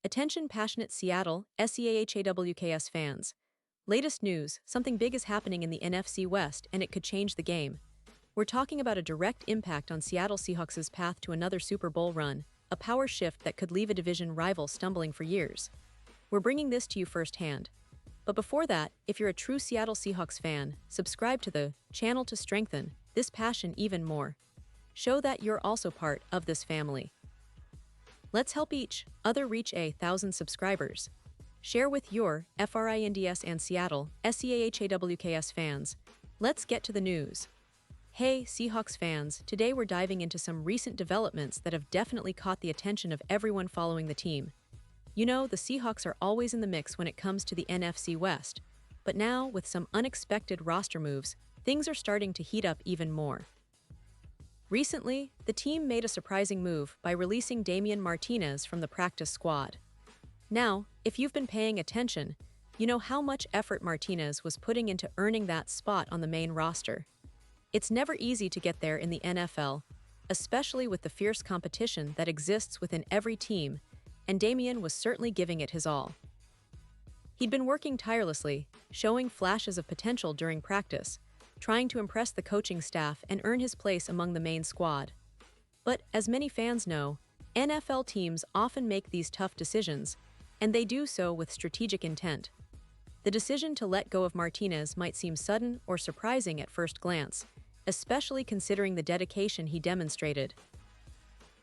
Attention passionate Seattle, SEAHAWKS fans. Latest news, something big is happening in the NFC West and it could change the game. We're talking about a direct impact on Seattle Seahawks' path to another Super Bowl run, a power shift that could leave a division rival stumbling for years. We're bringing this to you firsthand. But before that, if you're a true Seattle Seahawks fan, subscribe to the channel to strengthen this passion even more. Show that you're also part of this family. Let's help each other reach 1,000 subscribers. Share with your FRINDS and Seattle, SEAHAWKS fans. Let's get to the news. Hey, Seahawks fans, today we're diving into some recent developments that have definitely caught the attention of everyone following the team. You know, the Seahawks are always in the mix when it comes to the NFC West, but now, with some unexpected roster moves, things are starting to heat up even more. Recently, the team made a surprising move by releasing Damien Martinez from the practice squad. Now, if you've been paying attention, you know how much effort Martinez was putting into earning that spot on the main roster. It's never easy to get there in the NFL, especially with the fierce competition that exists within every team, and Damien was certainly giving it his all. He'd been working tirelessly, showing flashes of potential during practice, trying to impress the coaching staff and earn his place among the main squad. But as many fans know, NFL teams often make these tough decisions, and they do so with strategic intent. The decision to let go of Martinez might seem sudden or surprising at first glance, especially considering the dedication he demonstrated.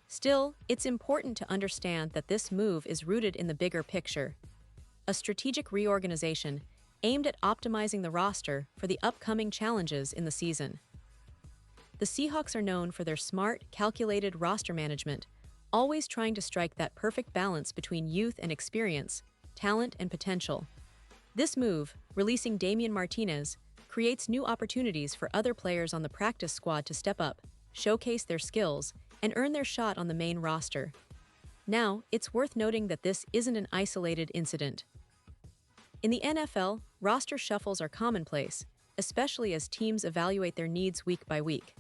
Still, it's important to understand that this move is rooted in the bigger picture. A strategic reorganization aimed at optimizing the roster for the upcoming challenges in the season. The Seahawks are known for their smart, calculated roster management, always trying to strike that perfect balance between youth and experience, talent and potential. This move, releasing Damien Martinez, creates new opportunities for other players on the practice squad to step up, showcase their skills, and earn their shot on the main roster. Now, it's worth noting that this isn't an isolated incident. In the NFL, roster shuffles are commonplace, especially as teams evaluate their needs week by week.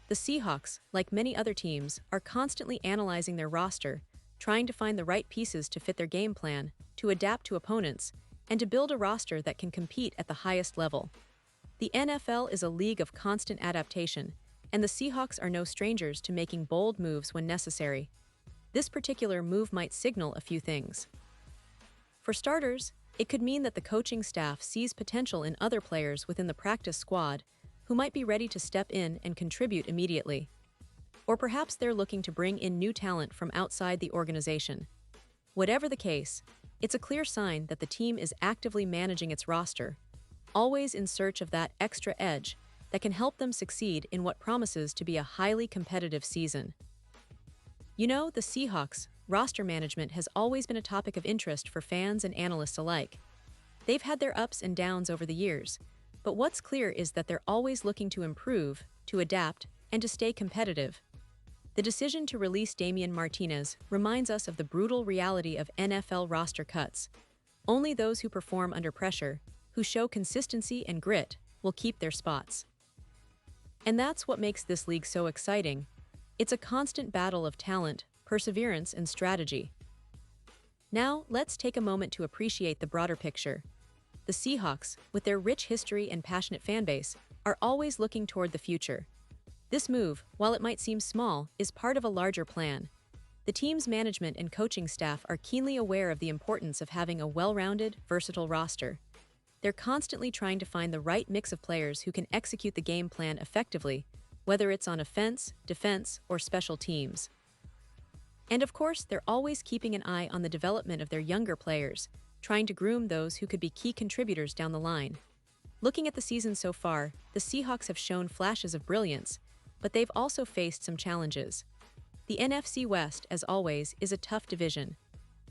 The Seahawks, like many other teams, are constantly analyzing their roster, trying to find the right pieces to fit their game plan, to adapt to opponents, and to build a roster that can compete at the highest level. The NFL is a league of constant adaptation, and the Seahawks are no strangers to making bold moves when necessary. This particular move might signal a few things. For starters, it could mean that the coaching staff sees potential in other players within the practice squad who might be ready to step in and contribute immediately. Or perhaps they're looking to bring in new talent from outside the organization. Whatever the case, it's a clear sign that the team is actively managing its roster, always in search of that extra edge that can help them succeed in what promises to be a highly competitive season. You know, the Seahawks' roster management has always been a topic of interest for fans and analysts alike. They've had their ups and downs over the years, but what's clear is that they're always looking to improve, to adapt, and to stay competitive. The decision to release Damien Martinez reminds us of the brutal reality of NFL roster cuts. Only those who perform under pressure, who show consistency and grit, will keep their spots. And that's what makes this league so exciting. It's a constant battle of talent, perseverance, and strategy. Now, let's take a moment to appreciate the broader picture. The Seahawks, with their rich history and passionate fanbase, are always looking toward the future. This move, while it might seem small, is part of a larger plan. The team's management and coaching staff are keenly aware of the importance of having a well-rounded, versatile roster. They're constantly trying to find the right mix of players who can execute the game plan effectively, whether it's on offense, defense, or special teams. And of course, they're always keeping an eye on the development of their younger players, trying to groom those who could be key contributors down the line. Looking at the season so far, the Seahawks have shown flashes of brilliance, but they've also faced some challenges. The NFC West, as always, is a tough division.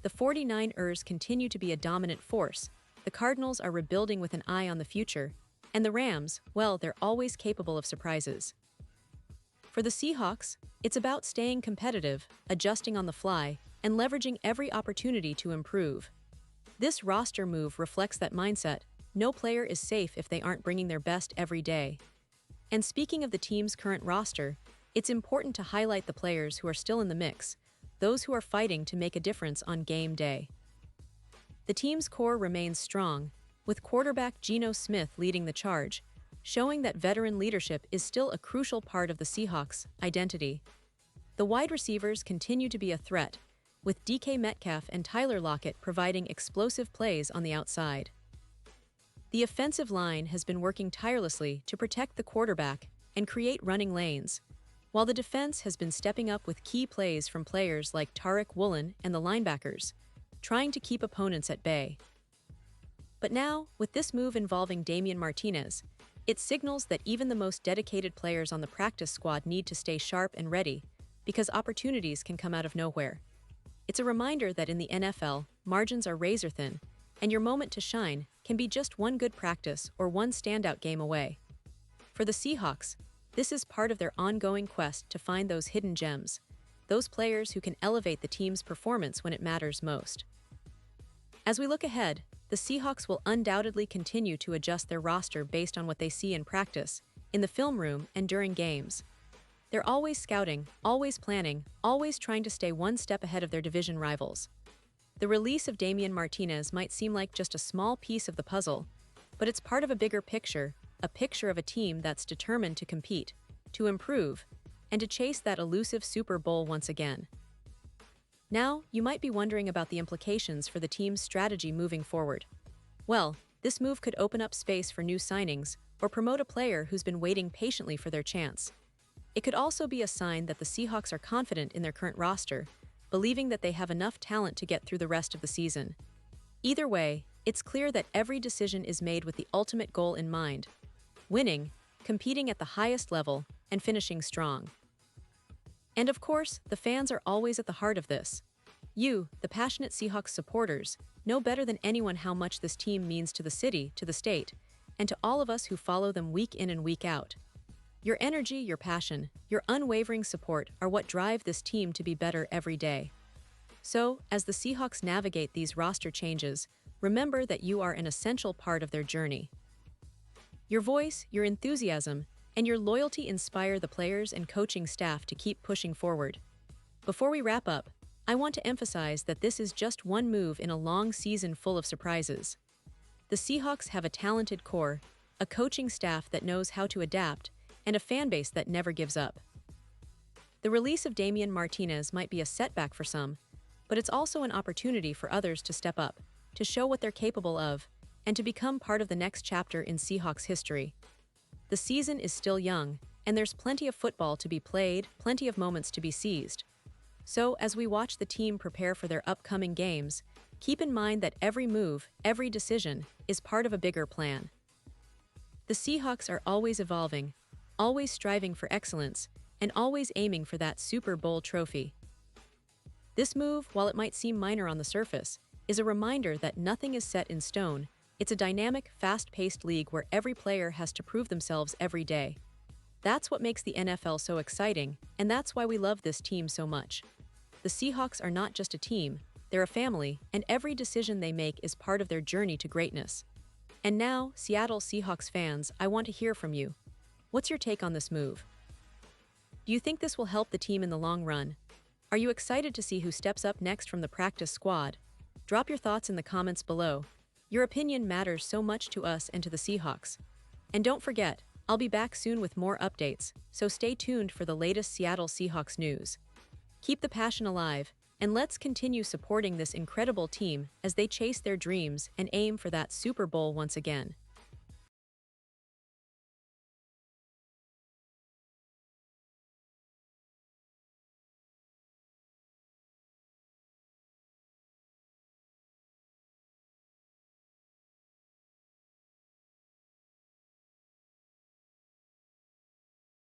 The 49ers continue to be a dominant force, the Cardinals are rebuilding with an eye on the future, and the Rams, well, they're always capable of surprises. For the Seahawks, it's about staying competitive, adjusting on the fly, and leveraging every opportunity to improve. This roster move reflects that mindset. No player is safe if they aren't bringing their best every day. And speaking of the team's current roster, it's important to highlight the players who are still in the mix, those who are fighting to make a difference on game day. The team's core remains strong, with quarterback Geno Smith leading the charge, showing that veteran leadership is still a crucial part of the Seahawks' identity. The wide receivers continue to be a threat, with DK Metcalf and Tyler Lockett providing explosive plays on the outside. The offensive line has been working tirelessly to protect the quarterback and create running lanes, while the defense has been stepping up with key plays from players like Tariq Woolen and the linebackers, trying to keep opponents at bay. But now, with this move involving Damian Martinez, it signals that even the most dedicated players on the practice squad need to stay sharp and ready, because opportunities can come out of nowhere. It's a reminder that in the NFL, margins are razor-thin, and your moment to shine can be just one good practice or one standout game away. For the Seahawks, this is part of their ongoing quest to find those hidden gems, those players who can elevate the team's performance when it matters most. As we look ahead, the Seahawks will undoubtedly continue to adjust their roster based on what they see in practice, in the film room, and during games. They're always scouting, always planning, always trying to stay one step ahead of their division rivals. The release of Damian Martinez might seem like just a small piece of the puzzle, but it's part of a bigger picture, a picture of a team that's determined to compete, to improve, and to chase that elusive Super Bowl once again. Now, you might be wondering about the implications for the team's strategy moving forward. Well, this move could open up space for new signings or promote a player who's been waiting patiently for their chance. It could also be a sign that the Seahawks are confident in their current roster, believing that they have enough talent to get through the rest of the season. Either way, it's clear that every decision is made with the ultimate goal in mind: winning, competing at the highest level, and finishing strong. And of course, the fans are always at the heart of this. You, the passionate Seahawks supporters, know better than anyone how much this team means to the city, to the state, and to all of us who follow them week in and week out. Your energy, your passion, your unwavering support are what drive this team to be better every day. So, as the Seahawks navigate these roster changes, remember that you are an essential part of their journey. Your voice, your enthusiasm, and your loyalty inspire the players and coaching staff to keep pushing forward. Before we wrap up, I want to emphasize that this is just one move in a long season full of surprises. The Seahawks have a talented core, a coaching staff that knows how to adapt, and a fan base that never gives up. The release of Damian Martinez might be a setback for some, but it's also an opportunity for others to step up, to show what they're capable of, and to become part of the next chapter in Seahawks history. The season is still young, and there's plenty of football to be played, plenty of moments to be seized. So, as we watch the team prepare for their upcoming games, keep in mind that every move, every decision, is part of a bigger plan. The Seahawks are always evolving, always striving for excellence, and always aiming for that Super Bowl trophy. This move, while it might seem minor on the surface, is a reminder that nothing is set in stone. It's a dynamic, fast-paced league where every player has to prove themselves every day. That's what makes the NFL so exciting, and that's why we love this team so much. The Seahawks are not just a team, they're a family, and every decision they make is part of their journey to greatness. And now, Seattle Seahawks fans, I want to hear from you. What's your take on this move? Do you think this will help the team in the long run? Are you excited to see who steps up next from the practice squad? Drop your thoughts in the comments below. Your opinion matters so much to us and to the Seahawks. And don't forget, I'll be back soon with more updates, so stay tuned for the latest Seattle Seahawks news. Keep the passion alive, and let's continue supporting this incredible team as they chase their dreams and aim for that Super Bowl once again.